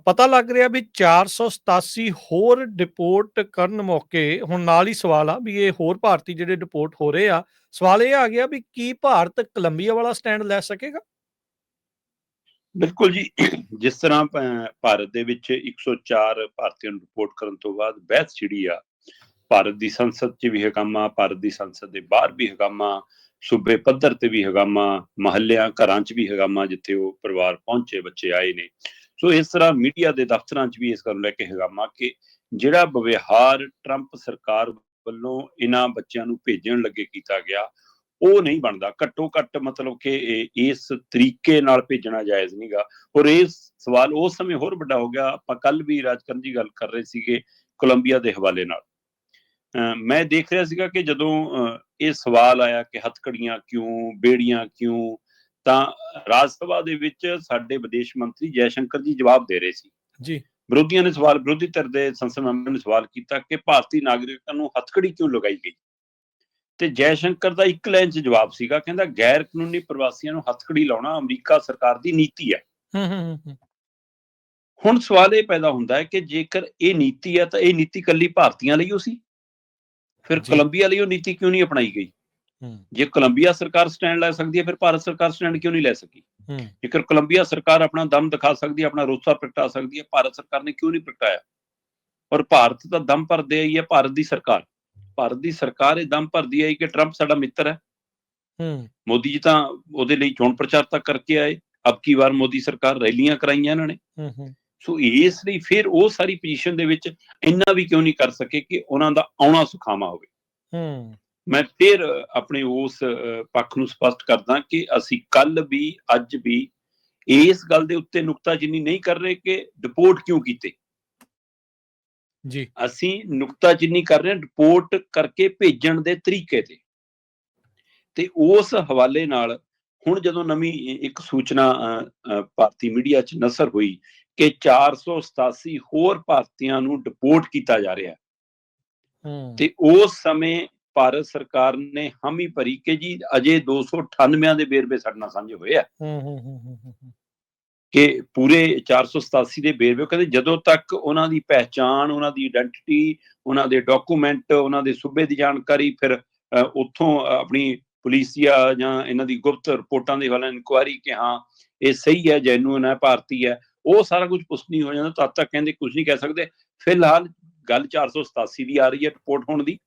ਪਤਾ ਲੱਗ ਰਿਹਾ ਵੀ 487 ਹੋਰ ਡਿਪੋਰਟ ਕਰਨ ਮੌਕੇ ਹੁਣ ਨਾਲ ਹੀ ਸਵਾਲ ਆ ਵੀ ਇਹ ਹੋਰ ਭਾਰਤੀ ਜਿਹੜੇ ਡਿਪੋਰਟ ਹੋ ਰਹੇ ਆ, ਸਵਾਲ ਇਹ ਆ ਗਿਆ ਵੀ ਕੀ ਭਾਰਤ ਕੋਲੰਬੀਆ ਵਾਲਾ ਸਟੈਂਡ ਲੈ ਸਕੇਗਾ? ਬਿਲਕੁਲ ਜੀ। ਜਿਸ ਤਰ੍ਹਾਂ ਭਾਰਤ ਦੇ ਵਿੱਚ 104 ਭਾਰਤੀਆਂ ਨੂੰ ਰਿਪੋਰਟ ਕਰਨ ਤੋਂ ਬਾਅਦ ਬਹਿਸ ਛਿੜੀ ਆ, ਭਾਰਤ ਦੀ ਸੰਸਦ 'ਚ ਵੀ ਹੰਗਾਮਾ, ਭਾਰਤ ਦੀ ਸੰਸਦ ਦੇ ਬਾਹਰ ਵੀ ਹੰਗਾਮਾ, ਸੂਬੇ ਪੱਧਰ ਤੇ ਵੀ ਹੰਗਾਮਾ, ਮਹੱਲਿਆਂ ਘਰਾਂ 'ਚ ਵੀ ਹੰਗਾਮਾ ਜਿੱਥੇ ਉਹ ਪਰਿਵਾਰ ਪਹੁੰਚੇ, ਬੱਚੇ ਆਏ ਨੇ। ਸੋ ਇਸ ਤਰ੍ਹਾਂ ਮੀਡੀਆ ਦੇ ਦਫ਼ਤਰਾਂ 'ਚ ਵੀ ਇਸ ਗੱਲ ਨੂੰ ਲੈ ਕੇ ਹੰਗਾਮਾ ਕਿ ਜਿਹੜਾ ਵਿਵਹਾਰ ਟਰੰਪ ਸਰਕਾਰ ਵੱਲੋਂ ਇਹਨਾਂ ਬੱਚਿਆਂ ਨੂੰ ਭੇਜਣ ਲੱਗੇ ਕੀਤਾ ਗਿਆ, ਉਹ ਨਹੀਂ ਬਣਦਾ। ਘੱਟੋ ਘੱਟ ਮਤਲਬ ਕਿ ਇਸ ਤਰੀਕੇ ਨਾਲ ਭੇਜਣਾ ਜਾਇਜ਼ ਨਹੀਂਗਾ। ਔਰ ਇਹ ਸਵਾਲ ਉਸ ਸਮੇਂ ਹੋਰ ਵੱਡਾ ਹੋ ਗਿਆ। ਆਪਾਂ ਕੱਲ ਵੀ ਰਾਜਕਰਨ ਜੀ ਗੱਲ ਕਰ ਰਹੇ ਸੀਗੇ ਕੋਲੰਬੀਆ ਦੇ ਹਵਾਲੇ ਨਾਲ। ਮੈਂ ਦੇਖ ਰਿਹਾ ਸੀਗਾ ਕਿ ਜਦੋਂ ਇਹ ਸਵਾਲ ਆਇਆ ਕਿ ਹੱਥਕੜੀਆਂ ਕਿਉਂ, ਬੇੜੀਆਂ ਕਿਉਂ, ਤਾਂ ਰਾਜ ਸਭਾ ਦੇ ਵਿੱਚ ਸਾਡੇ ਵਿਦੇਸ਼ ਮੰਤਰੀ ਜੈਸ਼ੰਕਰ ਜੀ ਜਵਾਬ ਦੇ ਰਹੇ ਸੀ। ਜੀ। ਵਿਰੋਧੀ ਧਿਰ ਦੇ ਸੰਸਦ ਮੈਂਬਰ ਨੇ ਸਵਾਲ ਕੀਤਾ ਕਿ ਭਾਰਤੀ ਨਾਗਰਿਕਾਂ ਨੂੰ ਹੱਥਕੜੀ ਕਿਉਂ ਲਗਾਈ ਗਈ, ਤੇ ਜੈਸ਼ੰਕਰ ਦਾ ਇੱਕ ਲਾਈਨ 'ਚ ਜਵਾਬ ਸੀਗਾ, ਕਹਿੰਦਾ ਗੈਰ ਕਾਨੂੰਨੀ ਪ੍ਰਵਾਸੀਆਂ ਨੂੰ ਹੱਥਕੜੀ ਲਾਉਣਾ ਅਮਰੀਕਾ ਸਰਕਾਰ ਦੀ ਨੀਤੀ ਹੈ। ਹੁਣ ਸਵਾਲ ਇਹ ਪੈਦਾ ਹੁੰਦਾ ਹੈ ਕਿ ਜੇਕਰ ਇਹ ਨੀਤੀ ਹੈ ਤਾਂ ਇਹ ਨੀਤੀ ਇਕੱਲੀ ਭਾਰਤੀਆਂ ਲਈ ਸੀ, ਫਿਰ ਕੋਲੰਬੀਆ ਲਈ ਉਹ ਨੀਤੀ ਕਿਉਂ ਨਹੀਂ ਅਪਣਾਈ ਗਈ? ਜੇ ਕੋਲੰਬੀਆ ਸਰਕਾਰ ਸਟੈਂਡ ਲੈ ਸਕਦੀ ਹੈ, ਫਿਰ ਭਾਰਤ ਸਰਕਾਰ ਸਟੈਂਡ ਕਿਉਂ ਨਹੀਂ ਲੈ ਸਕੀ? ਜੇਕਰ ਕੋਲੰਬੀਆ ਸਰਕਾਰ ਆਪਣਾ ਦਮ ਦਿਖਾ ਸਕਦੀ ਹੈ, ਆਪਣਾ ਰੋਸਾ ਪ੍ਰਗਟਾ ਸਕਦੀ ਹੈ, ਭਾਰਤ ਸਰਕਾਰ ਨੇ ਕਿਉਂ ਨਹੀਂ ਪ੍ਰਗਟਾਇਆ? ਔਰ ਭਾਰਤ ਦਾ ਦਮ ਭਰਦੇ ਆਈ ਹੈ ਭਾਰਤ ਦੀ ਸਰਕਾਰ। ਭਾਰਤ ਦੀ ਸਰਕਾਰ ਇਹ ਦਮ ਭਰਦੀ ਆਈ ਕਿ ਟਰੰਪ ਸਾਡਾ ਮਿੱਤਰ ਹੈ। ਮੋਦੀ ਜੀ ਤਾਂ ਉਹਦੇ ਲਈ ਚੋਣ ਪ੍ਰਚਾਰ ਤੱਕ ਕਰਕੇ ਆਏ। ਅਬ ਕੀ ਵਾਰ ਮੋਦੀ ਸਰਕਾਰ ਰੈਲੀਆਂ ਕਰਾਈਆਂ ਇਹਨਾਂ ਨੇ। ਸੋ ਇਸ ਲਈ ਫਿਰ ਉਹ ਸਾਰੀ ਪੋਜੀਸ਼ਨ ਦੇ ਵਿੱਚ ਇੰਨਾ ਵੀ ਕਿਉਂ ਨਹੀਂ ਕਰ ਸਕੇ ਕਿ ਉਹਨਾਂ ਦਾ ਆਉਣਾ ਸੁਖਾਵਾਂ ਹੋਵੇ। ਮੈਂ ਫਿਰ ਆਪਣੇ ਉਸ ਪੱਖ ਨੂੰ ਸਪਸ਼ਟ ਕਰਦਾ ਕਿ ਅਸੀਂ ਕੱਲ ਵੀ ਅੱਜ ਵੀ ਇਸ ਗੱਲ ਦੇ ਉੱਤੇ ਨੁਕਤਾਚੀਨੀ ਨਹੀਂ ਕਰ ਰਹੇ ਕਿ ਡਿਪੋਰਟ ਕਿਉਂ ਕੀਤੇ। ਜੀ। ਅਸੀਂ ਨੁਕਤਾਚੀਨੀ ਕਰ ਰਹੇ ਹਾਂ ਰਿਪੋਰਟ ਕਰਕੇ ਭੇਜਣ ਦੇ ਤਰੀਕੇ ਤੇ ਉਸ ਹਵਾਲੇ ਨਾਲ ਹੁਣ ਜਦੋਂ ਨਵੀਂ ਇੱਕ ਸੂਚਨਾ ਭਾਰਤੀ ਮੀਡੀਆ 'ਚ ਨਸ਼ਰ ਹੋਈ ਕਿ 487 ਹੋਰ ਭਾਰਤੀਆਂ ਨੂੰ ਡਿਪੋਰਟ ਕੀਤਾ ਜਾ ਰਿਹਾ, ਤੇ ਉਸ ਸਮੇਂ ਭਾਰਤ ਸਰਕਾਰ ਨੇ ਹਾਮੀ ਭਰੀ ਕਿ ਜੀ ਅਜੇ 298 ਦੇ ਵੇਰਵੇ ਸਾਡੇ ਨਾਲ ਸਾਂਝੇ ਹੋਏ ਆ ਕਿ ਪੂਰੇ 487 ਦੇ ਵੇਰਵੇ। ਕਹਿੰਦੇ ਜਦੋਂ ਤੱਕ ਉਹਨਾਂ ਦੀ ਪਹਿਚਾਣ, ਉਹਨਾਂ ਦੀ ਆਇਡੈਂਟੀਟੀ, ਉਹਨਾਂ ਦੇ ਡਾਕੂਮੈਂਟ, ਉਹਨਾਂ ਦੇ ਸੂਬੇ ਦੀ ਜਾਣਕਾਰੀ, ਫਿਰ ਉੱਥੋਂ ਆਪਣੀ ਪੁਲਿਸੀਆ ਜਾਂ ਇਹਨਾਂ ਦੀ ਗੁਪਤ ਰਿਪੋਰਟਾਂ ਦੇ ਹਵਾਲੇ ਇਨਕੁਆਇਰੀ ਕਿ ਹਾਂ ਇਹ ਸਹੀ ਹੈ, ਜੈਨੂਇਨ ਹੈ, ਭਾਰਤੀ ਹੈ, ਉਹ ਸਾਰਾ ਕੁਝ ਪੁਸ਼ਟ ਨਹੀਂ ਹੋ ਜਾਂਦਾ, ਤਦ ਤੱਕ ਕਹਿੰਦੇ ਕੁਝ ਨਹੀਂ ਕਹਿ ਸਕਦੇ। ਫਿਲਹਾਲ ਗੱਲ 487 ਦੀ ਆ ਰਹੀ ਹੈ ਰਿਪੋਰਟ ਹੋਣ ਦੀ,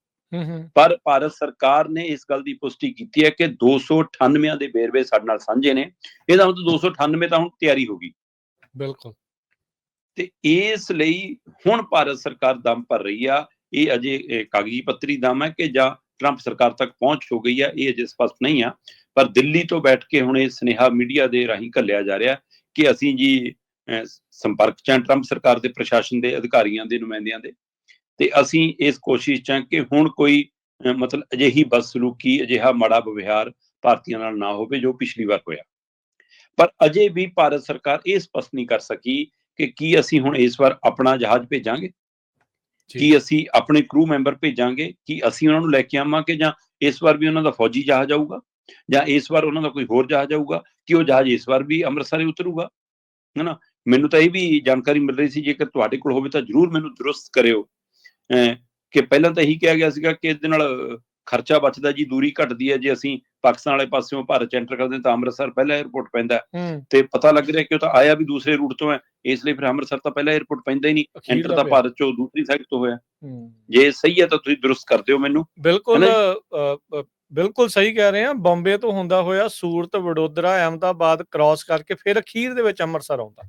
ਪਰ ਭਾਰਤ ਸਰਕਾਰ ਨੇ ਇਸ ਗੱਲ ਦੀ ਪੁਸ਼ਟੀ ਕੀਤੀ ਹੈ ਕਿ 298 ਦੇ ਵੇਰਵੇ ਸਾਡੇ ਨਾਲ ਸਾਂਝੇ ਨੇ। ਇਹਦਾ ਮਤਲਬ 298 ਤਾਂ ਹੁਣ ਤਿਆਰੀ ਹੋ ਗਈ। ਬਿਲਕੁਲ। ਤੇ ਇਸ ਲਈ ਹੁਣ ਭਾਰਤ ਸਰਕਾਰ ਦਮ ਭਰ ਰਹੀ ਆ। ਇਹ ਅਜੇ ਕਾਗਜ਼ੀ ਪੱਤਰੀ ਦਮ ਹੈ ਕਿ ਜਾਂ ਟਰੰਪ ਸਰਕਾਰ ਤੱਕ ਪਹੁੰਚ ਹੋ ਗਈ ਆ, ਇਹ ਅਜੇ ਸਪਸ਼ਟ ਨਹੀਂ ਆ। ਪਰ ਦਿੱਲੀ ਤੋਂ ਬੈਠ ਕੇ ਹੁਣ ਇਹ ਸੁਨੇਹਾ ਮੀਡੀਆ ਦੇ ਰਾਹੀਂ ਘੱਲਿਆ ਜਾ ਰਿਹਾ ਕਿ ਅਸੀਂ ਜੀ ਸੰਪਰਕ 'ਚ ਟਰੰਪ ਸਰਕਾਰ ਦੇ ਪ੍ਰਸ਼ਾਸਨ ਦੇ ਅਧਿਕਾਰੀਆਂ ਦੇ ਨੁਮਾਇੰਦਿਆਂ ਦੇ, ਤੇ ਅਸੀਂ ਇਸ ਕੋਸ਼ਿਸ਼ 'ਚ ਕਿ ਹੁਣ ਕੋਈ ਮਤਲਬ ਅਜਿਹੀ ਬਦਸਲੂਕੀ, ਅਜਿਹਾ ਮਾੜਾ ਵਿਵਹਾਰ ਭਾਰਤੀਆਂ ਨਾਲ ਨਾ ਹੋਵੇ ਜੋ ਪਿਛਲੀ ਵਾਰ ਹੋਇਆ। ਪਰ ਅਜੇ ਵੀ ਭਾਰਤ ਸਰਕਾਰ ਇਹ ਸਪਸ਼ਟ ਨਹੀਂ ਕਰ ਸਕੀ ਕਿ ਕੀ ਅਸੀਂ ਹੁਣ ਇਸ ਵਾਰ ਆਪਣਾ ਜਹਾਜ਼ ਭੇਜਾਂਗੇ, ਕੀ ਅਸੀਂ ਆਪਣੇ ਕਰੂ ਮੈਂਬਰ ਭੇਜਾਂਗੇ, ਕੀ ਅਸੀਂ ਉਹਨਾਂ ਨੂੰ ਲੈ ਕੇ ਆਵਾਂਗੇ, ਜਾਂ ਇਸ ਵਾਰ ਵੀ ਉਹਨਾਂ ਦਾ ਫੌਜੀ ਜਹਾਜ਼ ਆਊਗਾ, ਜਾਂ ਇਸ ਵਾਰ ਉਹਨਾਂ ਦਾ ਕੋਈ ਹੋਰ ਜਹਾਜ਼ ਆਊਗਾ, ਕਿ ਉਹ ਜਹਾਜ਼ ਇਸ ਵਾਰ ਵੀ ਅੰਮ੍ਰਿਤਸਰ ਹੀ ਉਤਰੂਗਾ, ਹੈ ਨਾ। ਮੈਨੂੰ ਤਾਂ ਇਹ ਵੀ ਜਾਣਕਾਰੀ ਮਿਲ ਰਹੀ ਸੀ, ਜੇਕਰ ਤੁਹਾਡੇ ਕੋਲ ਹੋਵੇ ਤਾਂ ਜ਼ਰੂਰ ਮੈਨੂੰ ਦਰੁਸਤ ਕਰਿਓ, ਕਿ ਪਹਿਲਾਂ ਤਾਂ ਇਹੀ ਕਿਹਾ ਗਿਆ ਸੀਗਾ ਕਿ ਇਹਦੇ ਨਾਲ ਖਰਚਾ ਬਚਦਾ ਜੀ, ਦੂਰੀ ਘਟਦੀ ਹੈ। ਜੇ ਅਸੀਂ ਪਾਕਿਸਤਾਨ ਵਾਲੇ ਪਾਸਿਓਂ ਭਾਰਤ 'ਚ ਐਂਟਰ ਕਰਦੇ ਤਾਂ ਅੰਮ੍ਰਿਤਸਰ ਪਹਿਲਾ ਏਅਰਪੋਰਟ ਪੈਂਦਾ, ਤੇ ਪਤਾ ਲੱਗ ਰਿਹਾ ਕਿ ਉਹ ਤਾਂ ਆਇਆ ਵੀ ਦੂਸਰੇ ਰੂਟ ਤੋਂ ਹੈ, ਇਸ ਲਈ ਫਿਰ ਅੰਮ੍ਰਿਤਸਰ ਤਾਂ ਪਹਿਲਾ ਏਅਰਪੋਰਟ ਪੈਂਦਾ ਹੀ ਨਹੀਂ, ਐਂਟਰ ਤਾਂ ਭਾਰਤ 'ਚੋਂ ਦੂਸਰੀ ਸਾਈਡ ਤੋਂ ਹੋਇਆ। ਜੇ ਸਹੀ ਹੈ ਤਾਂ ਤੁਸੀਂ ਦਰੁਸਤ ਕਰ ਦਿਓ ਮੈਨੂੰ। ਬਿਲਕੁਲ ਬਿਲਕੁਲ ਸਹੀ ਕਹਿ ਰਹੇ ਆ। ਬੰਬੇ ਤੋਂ ਹੁੰਦਾ ਹੋਇਆ ਸੂਰਤ, ਵਡੋਦਰਾ, ਅਹਿਮਦਾਬਾਦ ਕ੍ਰਾਸ ਕਰਕੇ ਫਿਰ ਅਖੀਰ ਦੇ ਵਿੱਚ ਅੰਮ੍ਰਿਤਸਰ ਆਉਂਦਾ।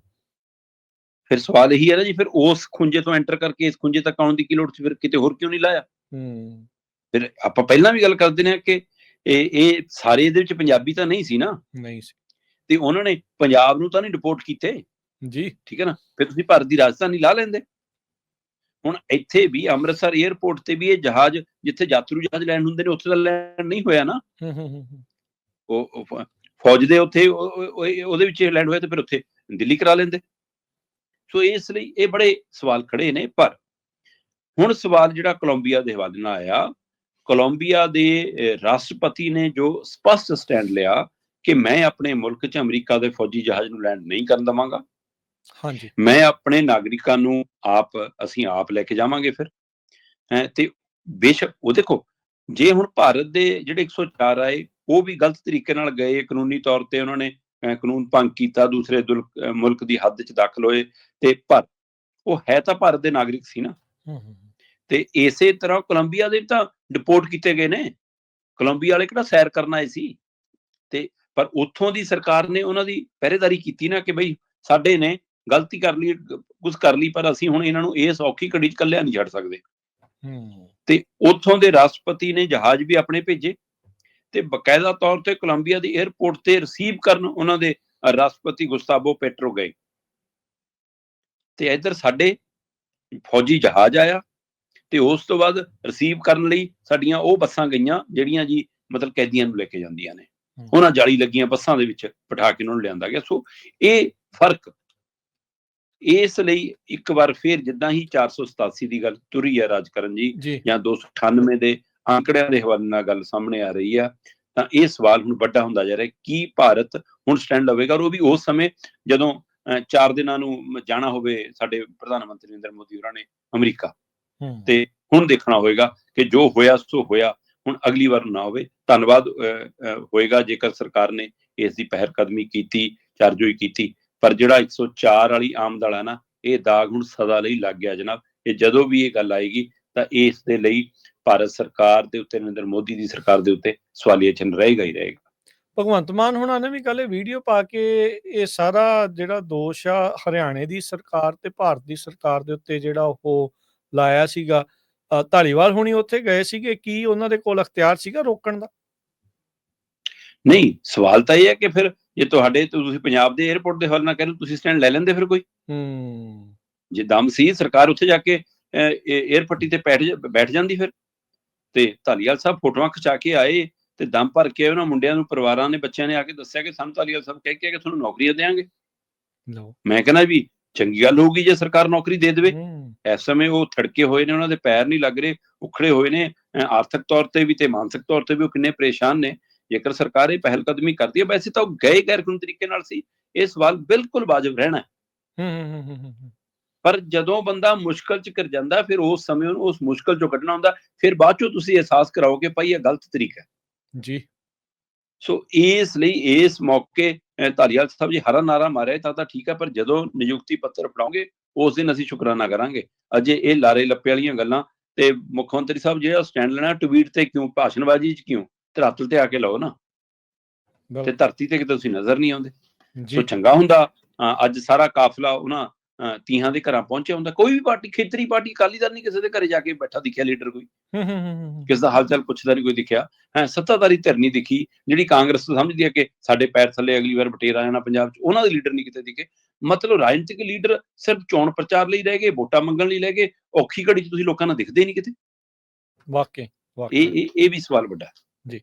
ਫਿਰ ਸਵਾਲ ਇਹੀ ਹੈ ਨਾ ਜੀ, ਫਿਰ ਉਸ ਖੁੰਝੇ ਤੋਂ ਐਂਟਰ ਕਰਕੇ ਇਸ ਖੁੰਝੇ ਤੱਕ ਆਉਣ ਦੀ ਕੀ ਲੋੜ ਸੀ? ਫਿਰ ਕਿਤੇ ਹੋਰ ਕਿਉਂ ਨਹੀਂ ਲਾਇਆ? ਫਿਰ ਆਪਾਂ ਪਹਿਲਾਂ ਵੀ ਗੱਲ ਕਰਦੇ ਨੇ ਕਿ ਇਹ ਸਾਰੇ ਇਹਦੇ ਵਿੱਚ ਪੰਜਾਬੀ ਤਾਂ ਨਹੀਂ ਸੀ ਨਾ, ਨਹੀਂ ਸੀ, ਤੇ ਉਹਨਾਂ ਨੇ ਪੰਜਾਬ ਨੂੰ ਤਾਂ ਨਹੀਂ ਡਿਪੋਰਟ ਕੀਤੇ ਜੀ, ਠੀਕ ਹੈ ਨਾ। ਫਿਰ ਤੁਸੀਂ ਭਾਰਤ ਦੀ ਰਾਜਧਾਨੀ ਲਾ ਲੈਂਦੇ। ਹੁਣ ਇੱਥੇ ਵੀ ਅੰਮ੍ਰਿਤਸਰ ਏਅਰਪੋਰਟ ਤੇ ਵੀ ਇਹ ਜਹਾਜ਼, ਜਿੱਥੇ ਯਾਤਰੂ ਜਹਾਜ਼ ਲੈਂਡ ਹੁੰਦੇ ਨੇ, ਉੱਥੇ ਤਾਂ ਲੈਂਡ ਨਹੀਂ ਹੋਇਆ ਨਾ। ਉਹ ਫੌਜ ਦੇ ਉੱਥੇ ਉਹਦੇ ਵਿੱਚ ਲੈਂਡ ਹੋਇਆ, ਤੇ ਫਿਰ ਉੱਥੇ ਦਿੱਲੀ ਕਰਾ ਲੈਂਦੇ। ਸੋ ਇਸ ਲਈ ਇਹ ਬੜੇ ਸਵਾਲ ਖੜੇ ਨੇ। ਪਰ ਹੁਣ ਸਵਾਲ ਜਿਹੜਾ ਕੋਲੰਬੀਆ ਦੇ ਹਵਾਲੇ ਨਾਲ ਆਇਆ, ਕੋਲੰਬੀਆ ਦੇ ਰਾਸ਼ਟਰਪਤੀ ਨੇ ਜੋ ਸਪਸ਼ਟ ਸਟੈਂਡ ਲਿਆ ਕਿ ਮੈਂ ਆਪਣੇ ਮੁਲਕ 'ਚ ਅਮਰੀਕਾ ਦੇ ਫੌਜੀ ਜਹਾਜ਼ ਨੂੰ ਲੈਂਡ ਨਹੀਂ ਕਰਨ ਦੇਵਾਂਗਾ, ਹਾਂਜੀ। ਮੈਂ ਆਪਣੇ ਨਾਗਰਿਕਾਂ ਨੂੰ ਅਸੀਂ ਆਪ ਲੈ ਕੇ ਜਾਵਾਂਗੇ ਫਿਰ, ਹੈਂ ਤੇ ਬੇਸ਼ੱਕ ਉਹ ਦੇਖੋ, ਜੇ ਹੁਣ ਭਾਰਤ ਦੇ ਜਿਹੜੇ 104 ਆਏ, ਉਹ ਵੀ ਗਲਤ ਤਰੀਕੇ ਨਾਲ ਗਏ, ਕਾਨੂੰਨੀ ਤੌਰ ਤੇ ਉਹਨਾਂ ਨੇ ਕਾਨੂੰਨ ਭੰਗ ਕੀਤਾ, ਦੂਸਰੇ ਮੁਲਕ ਦੀ ਹੱਦ 'ਚ ਦਾਖਲ ਹੋਏ, ਤੇ ਪਰ ਉਹ ਹੈ ਤਾਂ ਭਾਰਤ ਦੇ ਨਾਗਰਿਕ ਸੀ ਨਾ। ਤੇ ਇਸੇ ਤਰ੍ਹਾਂ ਕੋਲੰਬੀਆ ਦੇ ਤਾਂ ਡਿਪੋਰਟ ਕੀਤੇ ਗਏ ਨੇ। ਕੋਲੰਬੀਆ ਵਾਲੇ ਕਿਹੜਾ ਸੈਰ ਕਰਨ ਆਏ ਸੀ, ਤੇ ਪਰ ਉੱਥੋਂ ਦੀ ਸਰਕਾਰ ਨੇ ਉਹਨਾਂ ਦੀ ਪਹਿਰੇਦਾਰੀ ਕੀਤੀ ਨਾ, ਕਿ ਬਈ ਸਾਡੇ ਨੇ ਗਲਤੀ ਕਰ ਲਈ, ਕੁਝ ਕਰ ਲਈ, ਪਰ ਅਸੀਂ ਹੁਣ ਇਹਨਾਂ ਨੂੰ ਇਸ ਔਖੀ ਘੜੀ 'ਚ ਇਕੱਲਿਆਂ ਨਹੀਂ ਛੱਡ ਸਕਦੇ। ਤੇ ਉੱਥੋਂ ਦੇ ਰਾਸ਼ਟਰਪਤੀ ਨੇ ਜਹਾਜ਼ ਵੀ ਆਪਣੇ ਭੇਜੇ, ਤੇ ਬਕਾਇਦਾ ਤੌਰ ਤੇ ਕੋਲੰਬੀਆ ਦੀ 에ਅਰਪੋਰਟ ਤੇ ਰਿਸੀਵ ਕਰਨ ਉਹਨਾਂ ਦੇ ਰਾਸ਼ਟਰਪਤੀ ਗੁਸਤਾਵੋ ਪੈਟਰੋ ਗਏ, ਤੇ ਇੱਧਰ ਸਾਡੇ ਫੌਜੀ ਜਹਾਜ਼ ਆਇਆ, ਤੇ ਉਸ ਤੋਂ ਬਾਅਦ ਰਿਸੀਵ ਕਰਨ ਲਈ ਸਾਡੀਆਂ ਉਹ ਬੱਸਾਂ ਗਈਆਂ ਜਿਹੜੀਆਂ ਜੀ ਮਤਲਬ ਕੈਦੀਆਂ ਨੂੰ ਲੈ ਕੇ ਜਾਂਦੀਆਂ ਨੇ, ਉਹਨਾਂ ਜਾਲੀ ਲੱਗੀਆਂ ਬੱਸਾਂ ਦੇ ਵਿੱਚ ਬਿਠਾ ਕੇ ਉਹਨਾਂ ਨੂੰ ਲਿਆਂਦਾ ਗਿਆ। ਸੋ ਇਹ ਫਰਕ, ਇਸ ਲਈ ਇੱਕ ਵਾਰ ਫਿਰ ਜਿੱਦਾਂ ਹੀ 487 ਦੀ ਗੱਲ ਤੁਰੀ ਹੈ ਰਾਜਕਰਨ ਜੀ, ਜਾਂ 298 ਦੇ ਅੰਕੜਿਆਂ ਦੇ ਹਵਾਲੇ ਨਾਲ ਗੱਲ ਸਾਹਮਣੇ ਆ ਰਹੀ ਆ, ਤਾਂ ਇਹ ਸਵਾਲ ਹੁਣ ਵੱਡਾ ਹੁੰਦਾ ਜਾ ਰਿਹਾ, ਕੀ ਭਾਰਤ ਹੁਣ ਸਟੈਂਡ ਲਵੇਗਾ? ਔਰ ਉਹ ਵੀ ਉਸ ਸਮੇਂ ਜਦੋਂ 4 ਦਿਨਾਂ ਨੂੰ ਜਾਣਾ ਹੋਵੇ ਸਾਡੇ ਪ੍ਰਧਾਨ ਮੰਤਰੀ ਨਰਿੰਦਰ ਮੋਦੀ ਹੋਰਾਂ ਨੇ ਅਮਰੀਕਾ, ਤੇ ਹੁਣ ਦੇਖਣਾ ਹੋਏਗਾ ਕਿ ਜੋ ਹੋਇਆ ਸੋ ਹੋਇਆ, ਹੁਣ ਅਗਲੀ ਵਾਰ ਨਾ ਹੋਵੇ। ਧੰਨਵਾਦ ਹੋਏਗਾ ਜੇਕਰ ਸਰਕਾਰ ਨੇ ਇਸ ਦੀ ਪਹਿਲ ਕਦਮੀ ਕੀਤੀ, ਚਾਰਜੋਈ ਕੀਤੀ, ਪਰ ਜਿਹੜਾ 104 ਵਾਲੀ ਆਮਦ ਵਾਲਾ ਨਾ, ਇਹ ਦਾਗ ਹੁਣ ਸਦਾ ਲਈ ਲੱਗ ਗਿਆ ਜਨਾਬ। ਇਹ ਜਦੋਂ ਵੀ ਇਹ ਗੱਲ ਆਏਗੀ ਤਾਂ ਇਸ ਦੇ ਲਈ ਭਾਰਤ ਸਰਕਾਰ ਦੇ ਉੱਤੇ, ਨਰਿੰਦਰ ਮੋਦੀ ਦੀ ਸਰਕਾਰ ਦੇ ਉੱਤੇ ਸਵਾਲੀਆ ਚਿੰਨ੍ਹ ਰਹੇਗਾ ਹੀ ਰਹੇਗਾ। ਭਗਵੰਤ ਮਾਨ ਹੋਣਾ ਨੇ ਵੀ ਕੱਲ ਇਹ ਵੀਡੀਓ ਪਾ ਕੇ ਇਹ ਸਾਰਾ ਜਿਹੜਾ ਦੋਸ਼ ਆ ਹਰਿਆਣੇ ਦੀ ਸਰਕਾਰ ਤੇ ਭਾਰਤ ਦੀ ਸਰਕਾਰ ਦੇ ਉੱਤੇ ਜਿਹੜਾ ਉਹ ਲਾਇਆ ਸੀਗਾ। ਧਾਲੀਵਾਲ ਹੁਣੀ ਉੱਥੇ ਗਏ ਸੀਗੇ, ਕੀ ਉਹਨਾਂ ਦੇ ਕੋਲ ਅਖਤਿਆਰ ਸੀਗਾ ਰੋਕਣ ਦਾ? ਨਹੀਂ, ਸਵਾਲ ਤਾਂ ਇਹ ਹੈ ਕਿ ਫਿਰ ਜੇ ਤੁਸੀਂ ਪੰਜਾਬ ਦੇ 에ਅਰਪੋਰਟ ਦੇ ਹਵਾਲੇ ਨਾਲ ਕਹਿੰਦੇ, ਤੁਸੀਂ ਸਟੈਂਡ ਲੈ ਲੈਂਦੇ ਫਿਰ ਕੋਈ। ਜੇ ਦਮ ਸੀ, ਸਰਕਾਰ ਉੱਥੇ ਜਾ ਕੇ 에ਅਰ ਪੱਟੀ ਤੇ ਬੈਠ ਜਾਂਦੀ ਫਿਰ। ਤੇ ਧਾਲੀਵਾਲ ਸਾਹਿਬ ਫੋਟੋਆਂ ਖਿਚਾ ਕੇ ਆਏ, ਤੇ ਦਮ ਭਰ ਕੇ ਉਹਨਾਂ ਮੁੰਡਿਆਂ ਨੂੰ, ਪਰਿਵਾਰਾਂ ਨੇ, ਬੱਚਿਆਂ ਨੇ ਆ ਕੇ ਦੱਸਿਆ ਕਿ ਸਾਨੂੰ ਧਾਲੀਵਾਲ ਸਾਹਿਬ ਕਹਿ ਕੇ ਕਿ ਤੁਹਾਨੂੰ ਨੌਕਰੀਆਂ ਦੇਵਾਂਗੇ। ਮੈਂ ਕਹਿੰਦਾ ਵੀ ਚੰਗੀ ਗੱਲ ਹੋਊਗੀ ਜੇ ਸਰਕਾਰ ਨੌਕਰੀ ਦੇ ਦੇਵੇ। ਇਸ ਸਮੇਂ ਉਹ ਥੜਕੇ ਹੋਏ ਨੇ, ਉਹਨਾਂ ਦੇ ਪੈਰ ਨਹੀਂ ਲੱਗ ਰਹੇ, ਉਖੜੇ ਹੋਏ ਨੇ, ਆਰਥਿਕ ਤੌਰ ਤੇ ਵੀ ਤੇ ਮਾਨਸਿਕ ਤੌਰ ਤੇ ਵੀ ਉਹ ਕਿੰਨੇ ਪਰੇਸ਼ਾਨ ਨੇ। ਜੇਕਰ ਸਰਕਾਰ ਇਹ ਪਹਿਲ ਕਦਮੀ ਕਰਦੀ ਹੈ, ਵੈਸੇ ਤਾਂ ਉਹ ਗਏ ਗੈਰ ਕਾਨੂੰਨੀ ਤਰੀਕੇ ਨਾਲ ਸੀ, ਇਹ ਸਵਾਲ ਬਿਲਕੁਲ ਵਾਜਬ ਰਹਿਣਾ। ਪਰ ਜਦੋਂ ਬੰਦਾ ਮੁਸ਼ਕਲ 'ਚ ਘਿਰ ਜਾਂਦਾ, ਫਿਰ ਉਸ ਸਮੇਂ ਉਹਨੂੰ ਉਸ ਮੁਸ਼ਕਲ 'ਚੋਂ ਕੱਢਣਾ ਹੁੰਦਾ, ਫਿਰ ਬਾਅਦ 'ਚੋਂ ਤੁਸੀਂ ਅਹਿਸਾਸ ਕਰਾਓ ਕਿ ਭਾਈ ਇਹ ਗਲਤ ਤਰੀਕਾ ਹੈ ਜੀ। ਸੋ ਇਸ ਲਈ ਇਸ ਮੌਕੇ ਧਾਲੀਵਾਲ ਸਾਹਿਬ ਜੀ ਹਰਾ ਨਾਰਾ ਮਾਰਿਆ ਤਾਂ ਠੀਕ ਹੈ, ਪਰ ਜਦੋਂ ਨਿਯੁਕਤੀ ਪੱਤਰ ਫੜਾਓਗੇ ਉਸ ਦਿਨ ਅਸੀਂ ਸ਼ੁਕਰਾਨਾ ਕਰਾਂਗੇ। ਅਜੇ ਇਹ ਲਾਰੇ ਲੱਪੇ ਵਾਲੀਆਂ ਗੱਲਾਂ, ਤੇ ਮੁੱਖ ਮੰਤਰੀ ਸਾਹਿਬ ਜਿਹੜਾ ਸਟੈਂਡ ਲੈਣਾ ਟਵੀਟ ਤੇ ਕਿਉਂ, ਭਾਸ਼ਣਬਾਜ਼ੀ 'ਚ ਕਿਉਂ, ਧਰਾਤਲ ਤੇ ਆ ਕੇ ਲਾਓ ਨਾ, ਤੇ ਧਰਤੀ ਤੇ ਕਿਤੇ ਤੁਸੀਂ ਨਜ਼ਰ ਨਹੀਂ ਆਉਂਦੇ। ਸੋ ਚੰਗਾ ਹੁੰਦਾ ਅੱਜ ਸਾਰਾ ਕਾਫਲਾ ਉਹਨਾਂ ਤੀਹਾਂ ਦੇ ਘਰਾਂ ਪਹੁੰਚਿਆ ਹੁੰਦਾ। ਕੋਈ ਵੀ ਪਾਰਟੀ, ਖੇਤਰੀ ਪਾਰਟੀ, ਅਕਾਲੀ ਦਲ ਨਹੀਂ ਕਿਸੇ ਦੇ ਘਰੇ ਜਾ ਕੇ ਬੈਠਾ ਦਿਖਿਆ ਲੀਡਰ ਕੋਈ, ਕਿਸ ਦਾ ਹਾਲ ਚਾਲ ਪੁੱਛਦਾ ਨਹੀਂ ਕੋਈ ਦਿਖਿਆ। ਸੱਤਾਧਾਰੀ ਧਿਰ ਨਹੀਂ ਦਿਖੀ ਜਿਹੜੀ ਕਾਂਗਰਸ ਸਮਝਦੀ ਹੈ ਕਿ ਸਾਡੇ ਪੈਰ ਥੱਲੇ ਅਗਲੀ ਵਾਰ ਬਟੇਰ ਆ ਜਾਣਾ ਪੰਜਾਬ 'ਚ, ਉਹਨਾਂ ਦੇ ਲੀਡਰ ਨਹੀਂ ਕਿਤੇ ਦਿਖੇ। ਮਤਲਬ ਰਾਜਨੀਤਿਕ ਲੀਡਰ ਸਿਰਫ ਚੋਣ ਪ੍ਰਚਾਰ ਲਈ ਰਹਿ ਗਏ, ਵੋਟਾਂ ਮੰਗਣ ਲਈ ਰਹਿ ਗਏ, ਔਖੀ ਘੜੀ 'ਚ ਤੁਸੀਂ ਲੋਕਾਂ ਨਾਲ ਦਿਖਦੇ ਨਹੀਂ ਕਿਤੇ। ਵਾਕਈ ਇਹ ਵੀ ਸਵਾਲ ਵੱਡਾ। ਜੀ।